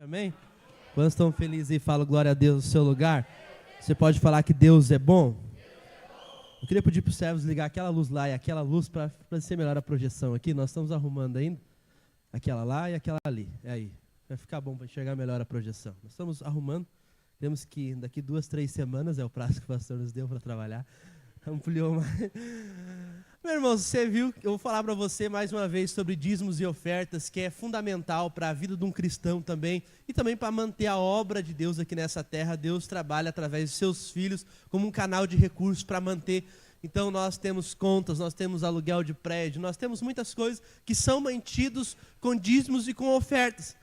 Amém? Quando estão felizes e falam glória a Deus no seu lugar, você pode falar que Deus é bom? Eu queria pedir para os servos ligar aquela luz lá e aquela luz para ser melhor a projeção aqui. Nós estamos arrumando ainda aquela lá e aquela ali. É aí. Vai ficar bom para enxergar melhor a projeção. Nós estamos arrumando. Temos que daqui 2, 3 semanas, é o prazo que o pastor nos deu para trabalhar. Ampliou mais. Meu irmão, você viu, eu vou falar para você mais uma vez sobre dízimos e ofertas, que é fundamental para a vida de um cristão também, e também para manter a obra de Deus aqui nessa terra. Deus trabalha através de seus filhos como um canal de recursos para manter. Então nós temos contas, nós temos aluguel de prédio, nós temos muitas coisas que são mantidos com dízimos e com ofertas.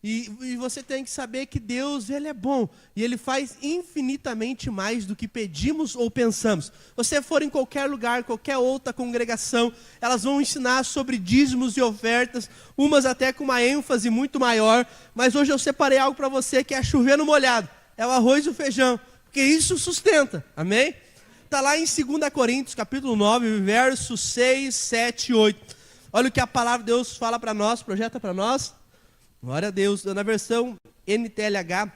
E você tem que saber que Deus, Ele é bom. E Ele faz infinitamente mais do que pedimos ou pensamos. Você for em qualquer lugar, qualquer outra congregação, elas vão ensinar sobre dízimos e ofertas, umas até com uma ênfase muito maior. Mas hoje eu separei algo para você que é chover no molhado. É o arroz e o feijão. Porque isso sustenta. Amém? Está lá em 2 Coríntios, capítulo 9, versos 6, 7 e 8. Olha o que a palavra de Deus fala para nós, projeta para nós. Glória a Deus. Na versão NTLH,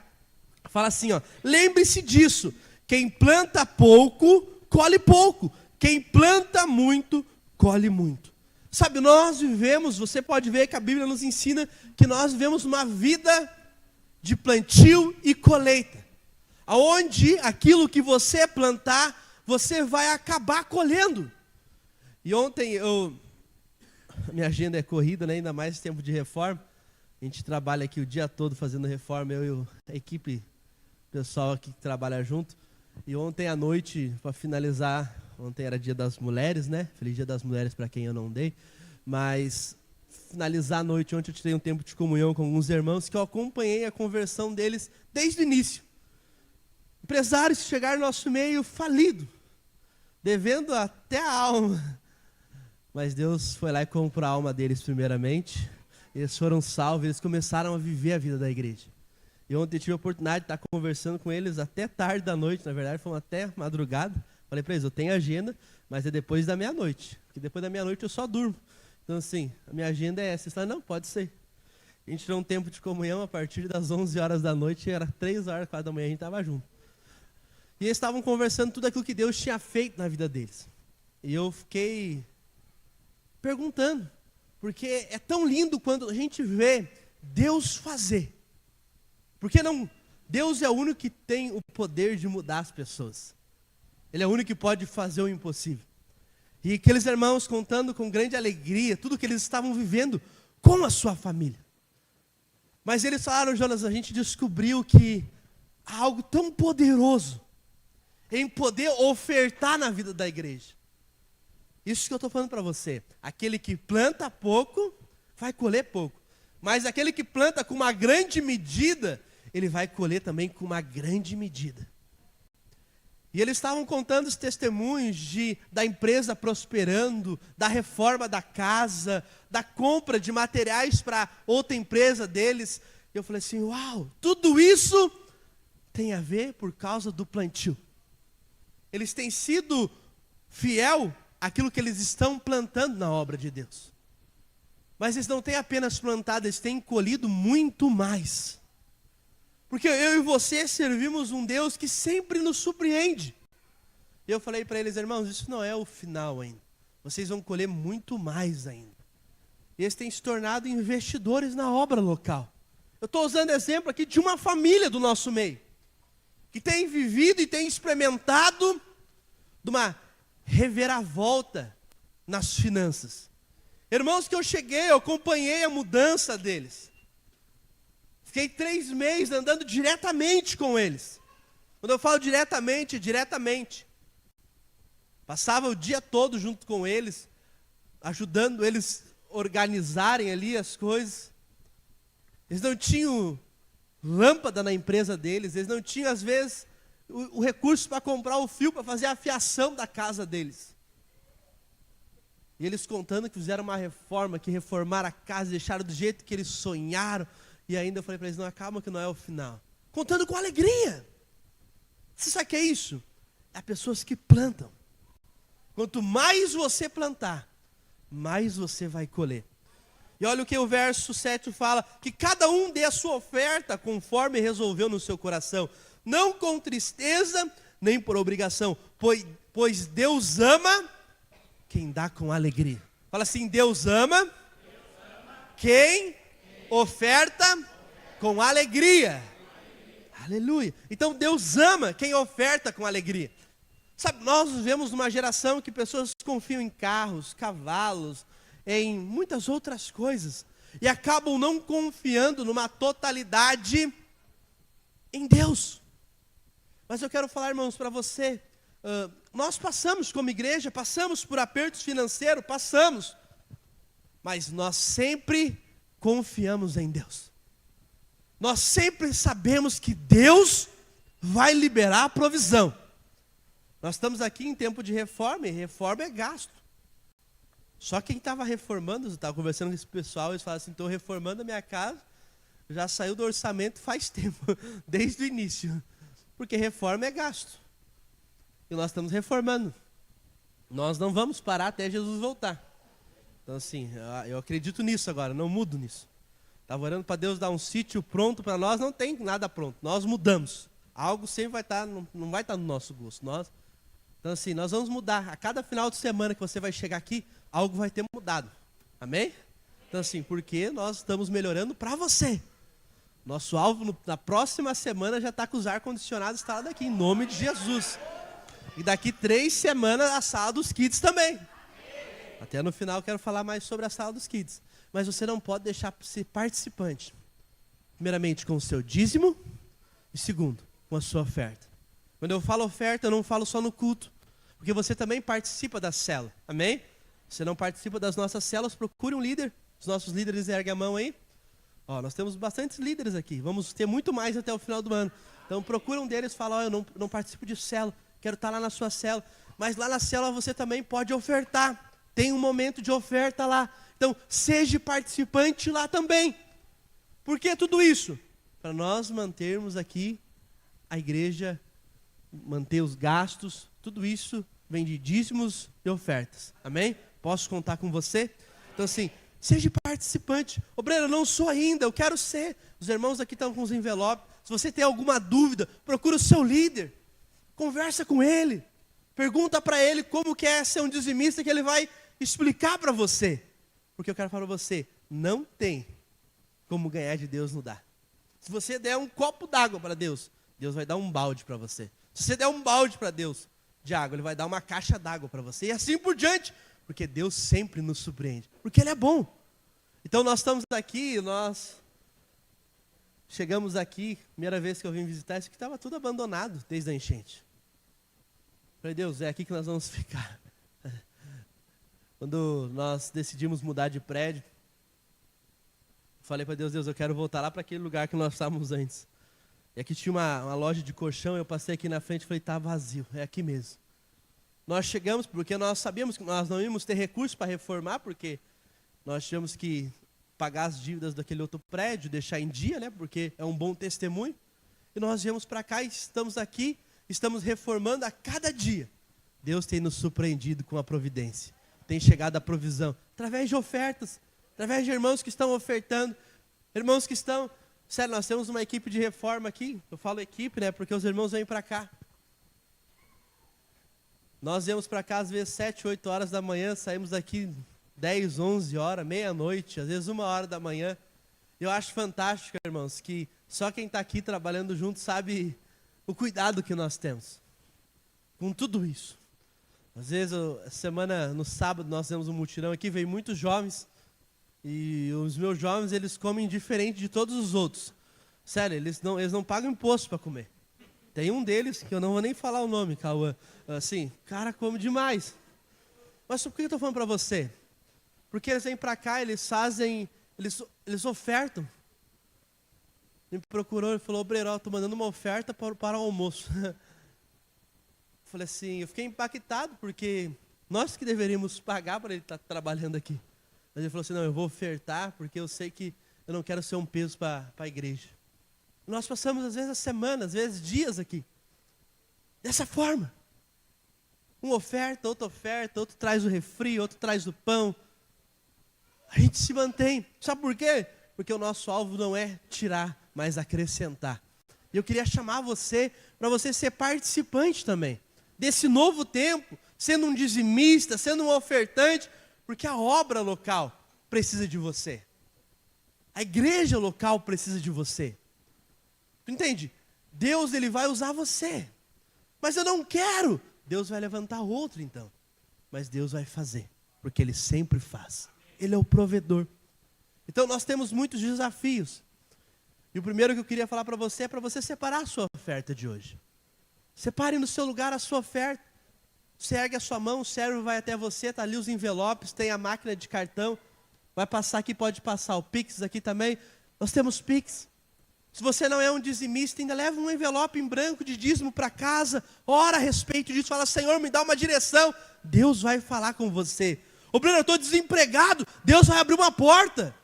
fala assim, ó: lembre-se disso, quem planta pouco, colhe pouco. Quem planta muito, colhe muito. Sabe, nós vivemos, você pode ver que a Bíblia nos ensina que nós vivemos uma vida de plantio e colheita. Aonde aquilo que você plantar, você vai acabar colhendo. E ontem, minha agenda é corrida, né? Ainda mais tempo de reforma. A gente trabalha aqui o dia todo fazendo reforma, eu e a equipe, pessoal aqui que trabalha junto. E ontem à noite, para finalizar, ontem era Dia das Mulheres, né? Feliz Dia das Mulheres para quem eu não dei. Mas finalizar a noite, ontem eu tirei um tempo de comunhão com alguns irmãos que eu acompanhei a conversão deles desde o início. Empresários que chegaram no nosso meio falido, devendo até a alma. Mas Deus foi lá e comprou a alma deles primeiramente. Eles foram salvos, eles começaram a viver a vida da igreja. E ontem eu tive a oportunidade de estar conversando com eles até tarde da noite, na verdade, fomos até madrugada. Falei para eles, eu tenho agenda, mas é depois da meia-noite, porque depois da meia-noite eu só durmo. Então assim, a minha agenda é essa. Eles falaram, não, pode ser. A gente tirou um tempo de comunhão a partir das 11 horas da noite, era 3 horas, 4 da manhã, a gente estava junto. E eles estavam conversando tudo aquilo que Deus tinha feito na vida deles. E eu fiquei perguntando, porque é tão lindo quando a gente vê Deus fazer. Porque não, Deus é o único que tem o poder de mudar as pessoas. Ele é o único que pode fazer o impossível. E aqueles irmãos contando com grande alegria tudo que eles estavam vivendo com a sua família. Mas eles falaram, Jonas, a gente descobriu que há algo tão poderoso em poder ofertar na vida da igreja. Isso que eu estou falando para você. Aquele que planta pouco, vai colher pouco. Mas aquele que planta com uma grande medida, ele vai colher também com uma grande medida. E eles estavam contando os testemunhos da empresa prosperando, da reforma da casa, da compra de materiais para outra empresa deles. E eu falei assim, uau, tudo isso tem a ver por causa do plantio. Eles têm sido fiel aquilo que eles estão plantando na obra de Deus. Mas eles não têm apenas plantado, eles têm colhido muito mais. Porque eu e você servimos um Deus que sempre nos surpreende. E eu falei para eles, irmãos, isso não é o final ainda. Vocês vão colher muito mais ainda. E eles têm se tornado investidores na obra local. Eu estou usando exemplo aqui de uma família do nosso meio, que tem vivido e tem experimentado de uma reviravolta nas finanças. Irmãos que eu cheguei, eu acompanhei a mudança deles. Fiquei 3 meses andando diretamente com eles. Quando eu falo diretamente, diretamente. Passava o dia todo junto com eles, ajudando eles a organizarem ali as coisas. Eles não tinham lâmpada na empresa deles, eles não tinham às vezes o recurso para comprar o fio para fazer a fiação da casa deles. E eles contando que fizeram uma reforma, que reformaram a casa, deixaram do jeito que eles sonharam. E ainda eu falei para eles, não, calma que não é o final. Contando com alegria. Você sabe o que é isso? É pessoas que plantam. Quanto mais você plantar, mais você vai colher. E olha o que o verso 7 fala, que cada um dê a sua oferta conforme resolveu no seu coração, não com tristeza, nem por obrigação, pois Deus ama quem dá com alegria. Fala assim, Deus ama quem oferta com alegria. Aleluia. Então Deus ama quem oferta com alegria. Sabe, nós vivemos numa geração que pessoas confiam em carros, cavalos, em muitas outras coisas, e acabam não confiando numa totalidade em Deus. Mas eu quero falar, irmãos, para você, nós passamos como igreja, passamos por apertos financeiros, passamos, mas nós sempre confiamos em Deus. Nós sempre sabemos que Deus vai liberar a provisão. Nós estamos aqui em tempo de reforma, e reforma é gasto. Só quem estava reformando, eu estava conversando com esse pessoal, eles falaram assim, estou reformando a minha casa, já saiu do orçamento faz tempo, desde o início. Porque reforma é gasto. E nós estamos reformando. Nós não vamos parar até Jesus voltar. Então assim, eu acredito nisso agora, não mudo nisso. Estava orando para Deus dar um sítio pronto para nós, não tem nada pronto, nós mudamos. Algo sempre vai estar, não vai estar no nosso gosto. Então assim, nós vamos mudar. A cada final de semana que você vai chegar aqui, algo vai ter mudado. Amém? Então assim, porque nós estamos melhorando para você. Nosso alvo na próxima semana já está com os ar-condicionados instalados aqui, em nome de Jesus. E daqui 3 semanas a sala dos kids também. Até no final eu quero falar mais sobre a sala dos kids. Mas você não pode deixar de ser participante. Primeiramente com o seu dízimo e segundo, com a sua oferta. Quando eu falo oferta, eu não falo só no culto. Porque você também participa da célula. Amém? Você não participa das nossas células, procure um líder. Os nossos líderes erguem a mão aí. Ó, nós temos bastantes líderes aqui. Vamos ter muito mais até o final do ano. Então procura um deles e fala, eu não participo de célula. Quero estar lá na sua célula. Mas lá na célula você também pode ofertar. Tem um momento de oferta lá. Então seja participante lá também. Por que tudo isso? Para nós mantermos aqui a igreja, manter os gastos. Tudo isso vem de dízimos e ofertas. Amém? Posso contar com você? Então assim, seja participante. Obreiro, eu não sou ainda, eu quero ser. Os irmãos aqui estão com os envelopes. Se você tem alguma dúvida, procura o seu líder. Conversa com ele. Pergunta para ele como que é ser um dizimista, que ele vai explicar para você. Porque eu quero falar para você, não tem como ganhar de Deus no dar. Se você der um copo d'água para Deus, Deus vai dar um balde para você. Se você der um balde para Deus de água, Ele vai dar uma caixa d'água para você. E assim por diante. Porque Deus sempre nos surpreende. Porque Ele é bom. Então nós estamos aqui, nós chegamos aqui, primeira vez que eu vim visitar, isso aqui estava tudo abandonado desde a enchente. Falei, Deus, é aqui que nós vamos ficar. Quando nós decidimos mudar de prédio, falei para Deus, Deus, eu quero voltar lá para aquele lugar que nós estávamos antes. E aqui tinha uma loja de colchão, eu passei aqui na frente e falei, está vazio, é aqui mesmo. Nós chegamos porque nós sabíamos que nós não íamos ter recursos para reformar, porque nós tínhamos que pagar as dívidas daquele outro prédio, deixar em dia, né? Porque é um bom testemunho. E nós viemos para cá e estamos aqui, estamos reformando a cada dia. Deus tem nos surpreendido com a providência. Tem chegado a provisão, através de ofertas, através de irmãos que estão ofertando, irmãos que estão... Sério, nós temos uma equipe de reforma aqui, eu falo equipe, né? Porque os irmãos vêm para cá. Nós viemos para cá às vezes 7, 8 horas da manhã, saímos daqui 10, 11 horas, meia-noite, às vezes 1 hora da manhã. Eu acho fantástico, irmãos, que só quem está aqui trabalhando junto sabe o cuidado que nós temos com tudo isso. Às vezes, no sábado, nós temos um mutirão aqui, veio muitos jovens, e os meus jovens, eles comem diferente de todos os outros. Sério, eles não pagam imposto para comer. Tem um deles, que eu não vou nem falar o nome, Cauã, assim, cara, come demais. Mas por que eu estou falando para você? Porque eles vêm para cá, eles ofertam. Ele me procurou e falou, obreiro, estou mandando uma oferta para o almoço. Falei assim, eu fiquei impactado, porque nós que deveríamos pagar para ele estar trabalhando aqui. Mas ele falou assim, não, eu vou ofertar, porque eu sei que eu não quero ser um peso para a igreja. Nós passamos às vezes a semana, às vezes dias aqui. Dessa forma. Um oferta, outro traz o refri, outro traz o pão. a gente se mantém. Sabe por quê? Porque o nosso alvo não é tirar, mas acrescentar. E eu queria chamar você, para você ser participante também desse novo tempo, sendo um dizimista, sendo um ofertante, porque a obra local precisa de você. A igreja local precisa de você. Tu entende? Deus, ele vai usar você. Mas eu não quero. Deus vai levantar outro então. Mas Deus vai fazer, porque Ele sempre faz. Ele é o provedor. Então nós temos muitos desafios. E o primeiro que eu queria falar para você é para você separar a sua oferta de hoje. Separe no seu lugar a sua oferta. Você ergue a sua mão, o servo vai até você, está ali os envelopes, tem a máquina de cartão. Vai passar aqui, pode passar o Pix aqui também. Nós temos Pix. Se você não é um dizimista, ainda leva um envelope em branco de dízimo para casa. Ora a respeito disso, fala, Senhor, me dá uma direção. Deus vai falar com você. Ô Bruno, eu estou desempregado. Deus vai abrir uma porta.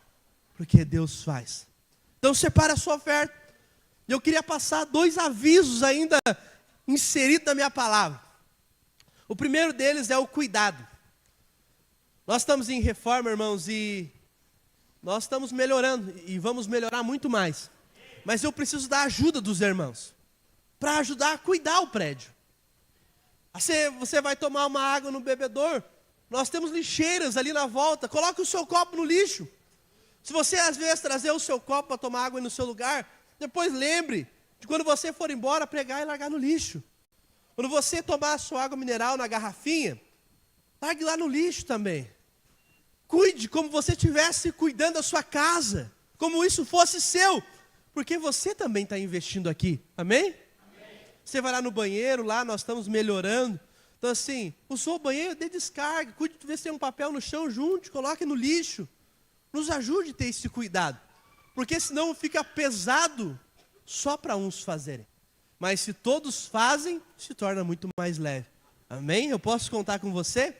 Porque Deus faz. Então separa a sua oferta. Eu queria passar 2 avisos ainda inseridos na minha palavra. O primeiro deles é o cuidado. Nós estamos em reforma, irmãos, e nós estamos melhorando, e vamos melhorar muito mais. Mas eu preciso da ajuda dos irmãos, para ajudar a cuidar o prédio. Você vai tomar uma água no bebedouro, nós temos lixeiras ali na volta, coloque o seu copo no lixo. Se você às vezes trazer o seu copo para tomar água no seu lugar, depois lembre de quando você for embora, pegar e largar no lixo. Quando você tomar a sua água mineral na garrafinha, largue lá no lixo também. Cuide como você estivesse cuidando da sua casa, como isso fosse seu, porque você também está investindo aqui, amém? Amém? Você vai lá no banheiro, lá nós estamos melhorando, então assim, usou o banheiro, dê descarga, cuide de ver se tem um papel no chão, junte, coloque no lixo, nos ajude a ter esse cuidado, porque senão fica pesado só para uns fazerem, mas se todos fazem, se torna muito mais leve, amém? Eu posso contar com você?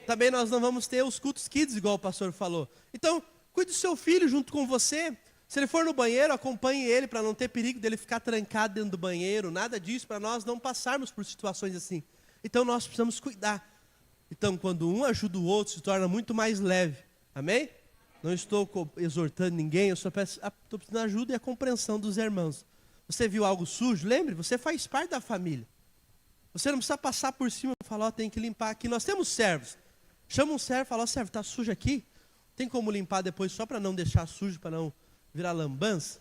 Também nós não vamos ter os cultos kids, igual o pastor falou. Então, cuide do seu filho junto com você. Se ele for no banheiro, acompanhe ele para não ter perigo dele ficar trancado dentro do banheiro. Nada disso, para nós não passarmos por situações assim. Então, nós precisamos cuidar. Então, quando um ajuda o outro, se torna muito mais leve. Amém? Não estou exortando ninguém, eu só estou precisando de ajuda e a compreensão dos irmãos. Você viu algo sujo? Lembre, você faz parte da família. Você não precisa passar por cima e falar, tem que limpar aqui. Nós temos servos. Chama um servo e fala, servo, está sujo aqui? Tem como limpar depois só para não deixar sujo, para não virar lambança?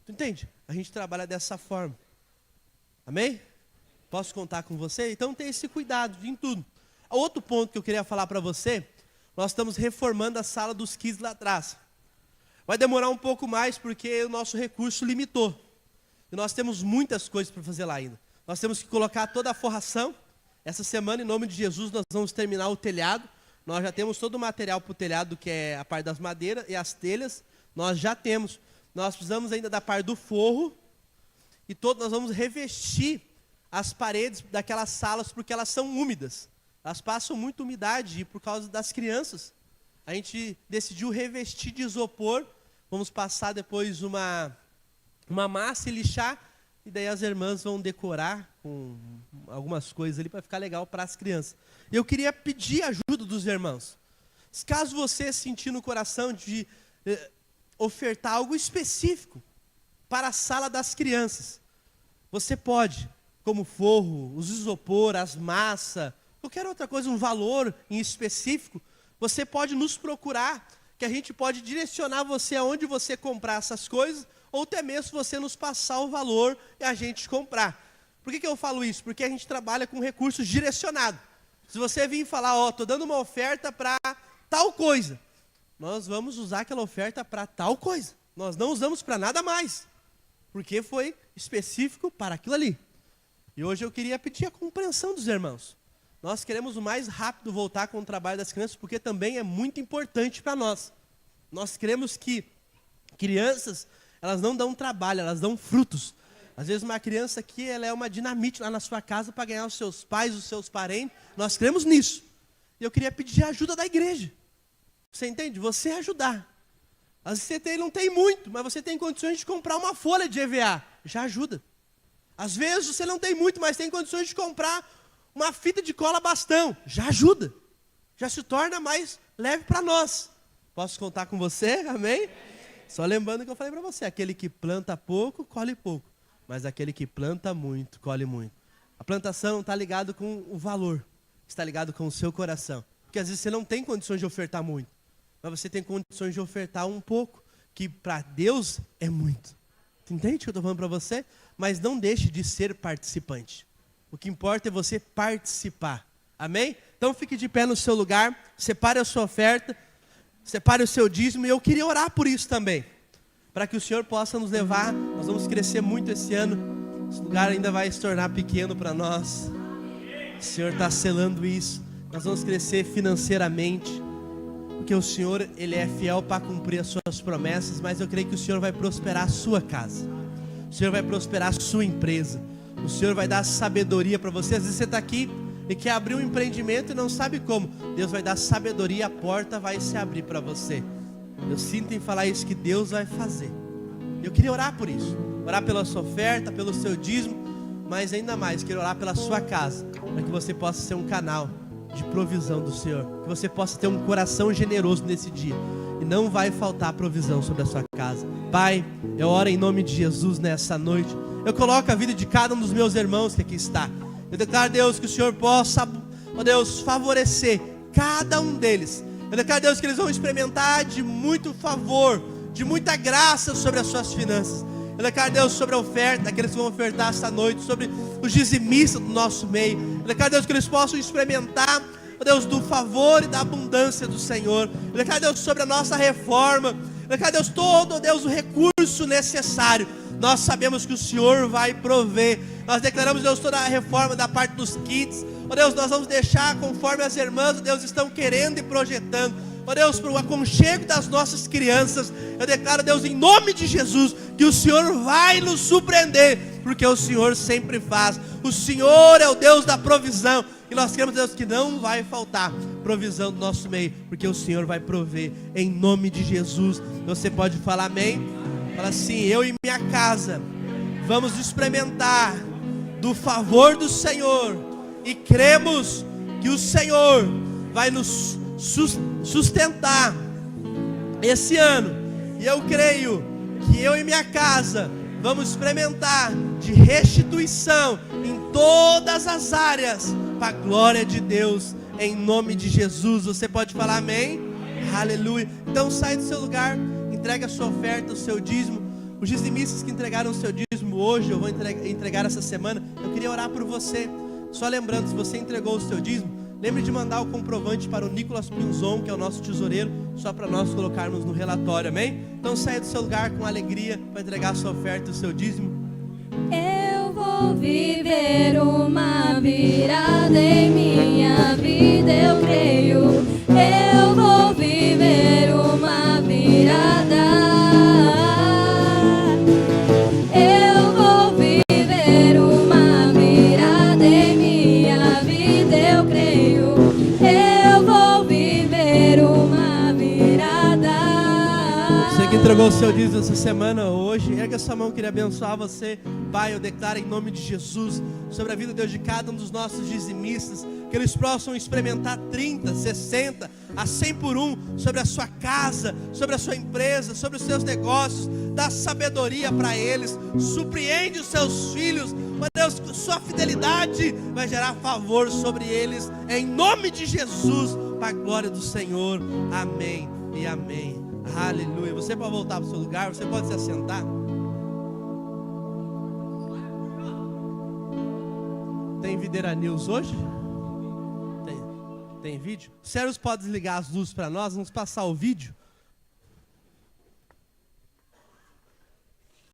Tu entende? A gente trabalha dessa forma. Amém? Posso contar com você? Então tem esse cuidado em tudo. Outro ponto que eu queria falar para você, nós estamos reformando a sala dos kids lá atrás. Vai demorar um pouco mais porque o nosso recurso limitou. E nós temos muitas coisas para fazer lá ainda. Nós temos que colocar toda a forração. Essa semana, em nome de Jesus, nós vamos terminar o telhado. Nós já temos todo o material para o telhado, que é a parte das madeiras e as telhas. Nós já temos. Nós precisamos ainda da parte do forro. E nós vamos revestir as paredes daquelas salas, porque elas são úmidas. Elas passam muita umidade por causa das crianças. A gente decidiu revestir de isopor. Vamos passar depois uma massa e lixar. E daí as irmãs vão decorar com algumas coisas ali para ficar legal para as crianças. Eu queria pedir a ajuda dos irmãos. Caso você sentir no coração de ofertar algo específico para a sala das crianças, você pode, como forro, os isopor, as massas, qualquer outra coisa, um valor em específico, você pode nos procurar, que a gente pode direcionar você aonde você comprar essas coisas, ou até mesmo você nos passar o valor e a gente comprar. Por que eu falo isso? Porque a gente trabalha com recursos direcionados. Se você vir falar, estou dando uma oferta para tal coisa, nós vamos usar aquela oferta para tal coisa. Nós não usamos para nada mais, porque foi específico para aquilo ali. E hoje eu queria pedir a compreensão dos irmãos. Nós queremos o mais rápido voltar com o trabalho das crianças, porque também é muito importante para nós. Nós queremos que crianças, elas não dão trabalho, elas dão frutos. Às vezes uma criança aqui, ela é uma dinamite lá na sua casa para ganhar os seus pais, os seus parentes. Nós cremos nisso. E eu queria pedir a ajuda da igreja. Você entende? Você ajudar. Às vezes você não tem muito, mas você tem condições de comprar uma folha de EVA. Já ajuda. Às vezes você não tem muito, mas tem condições de comprar uma fita de cola bastão. Já ajuda. Já se torna mais leve para nós. Posso contar com você? Amém? Só lembrando que eu falei para você, aquele que planta pouco, colhe pouco. Mas aquele que planta muito, colhe muito. A plantação não está ligado com o valor, está ligado com o seu coração. Porque às vezes você não tem condições de ofertar muito, mas você tem condições de ofertar um pouco, que para Deus é muito. Você entende o que eu estou falando para você? Mas não deixe de ser participante. O que importa é você participar. Amém? Então fique de pé no seu lugar, separe a sua oferta, separe o seu dízimo, e eu queria orar por isso também. Para que o Senhor possa nos levar, nós vamos crescer muito esse ano. Esse lugar ainda vai se tornar pequeno para nós. O Senhor está selando isso. Nós vamos crescer financeiramente. Porque o Senhor, Ele é fiel para cumprir as suas promessas. Mas eu creio que o Senhor vai prosperar a sua casa. O Senhor vai prosperar a sua empresa. O Senhor vai dar sabedoria para você. Às vezes você está aqui e quer abrir um empreendimento e não sabe como. Deus vai dar sabedoria, a porta vai se abrir para você. Eu sinto em falar isso, que Deus vai fazer. Eu queria orar por isso. Orar pela sua oferta, pelo seu dízimo. Mas ainda mais, quero orar pela sua casa. Para que você possa ser um canal de provisão do Senhor. Que você possa ter um coração generoso nesse dia. E não vai faltar provisão sobre a sua casa. Pai, eu oro em nome de Jesus nessa noite. Eu coloco a vida de cada um dos meus irmãos que aqui está. Eu declaro, Deus, que o Senhor possa, ó Deus, favorecer cada um deles. Eu declaro, Deus, que eles vão experimentar de muito favor, de muita graça sobre as suas finanças. Eu declaro, Deus, sobre a oferta, aqueles que vão ofertar esta noite, sobre os dizimistas do nosso meio. Eu declaro, Deus, que eles possam experimentar, ó Deus, do favor e da abundância do Senhor. Eu declaro, Deus, sobre a nossa reforma. Eu declaro, Deus, todo, ó Deus, o recurso necessário. Nós sabemos que o Senhor vai prover. Nós declaramos, Deus, toda a reforma da parte dos kits. Ó Deus, nós vamos deixar conforme as irmãs, ó Deus, estão querendo e projetando. Ó Deus, para o aconchego das nossas crianças. Eu declaro, Deus, em nome de Jesus, que o Senhor vai nos surpreender. Porque o Senhor sempre faz. O Senhor é o Deus da provisão. E nós queremos, Deus, que não vai faltar provisão do nosso meio. Porque o Senhor vai prover em nome de Jesus. Você pode falar amém? Fala assim: eu e minha casa vamos experimentar do favor do Senhor. E cremos que o Senhor vai nos sustentar esse ano. E eu creio que eu e minha casa vamos experimentar de restituição em todas as áreas, para a glória de Deus, em nome de Jesus. Você pode falar amém? Aleluia. Então sai do seu lugar, entrega a sua oferta, o seu dízimo. Os dizimistas que entregaram o seu dízimo hoje, eu vou entregar essa semana. Eu queria orar por você. Só lembrando, se você entregou o seu dízimo, lembre de mandar o comprovante para o Nicolas Pinzon, que é o nosso tesoureiro, só para nós colocarmos no relatório, amém? Então saia do seu lugar com alegria para entregar a sua oferta e o seu dízimo. Eu vou viver uma virada em minha vida, eu creio. Eu vou viver uma virada. Eu vou viver uma virada em minha vida, eu creio. Eu vou viver uma virada. Você que entregou o seu dízimo essa semana, hoje, erga a sua mão, eu queria abençoar você. Pai, eu declaro em nome de Jesus, sobre a vida, Deus, de cada um dos nossos dizimistas, que eles possam experimentar 30, 60, a 100 por um, sobre a sua casa, sobre a sua empresa, sobre os seus negócios. Dá sabedoria para eles, surpreende os seus filhos. Mas Deus, sua fidelidade vai gerar favor sobre eles, em nome de Jesus, para a glória do Senhor. Amém e amém. Aleluia. Você pode voltar para o seu lugar, você pode se assentar. Tem Videira News hoje? Tem vídeo? Sérgio pode desligar as luzes para nós, vamos passar o vídeo.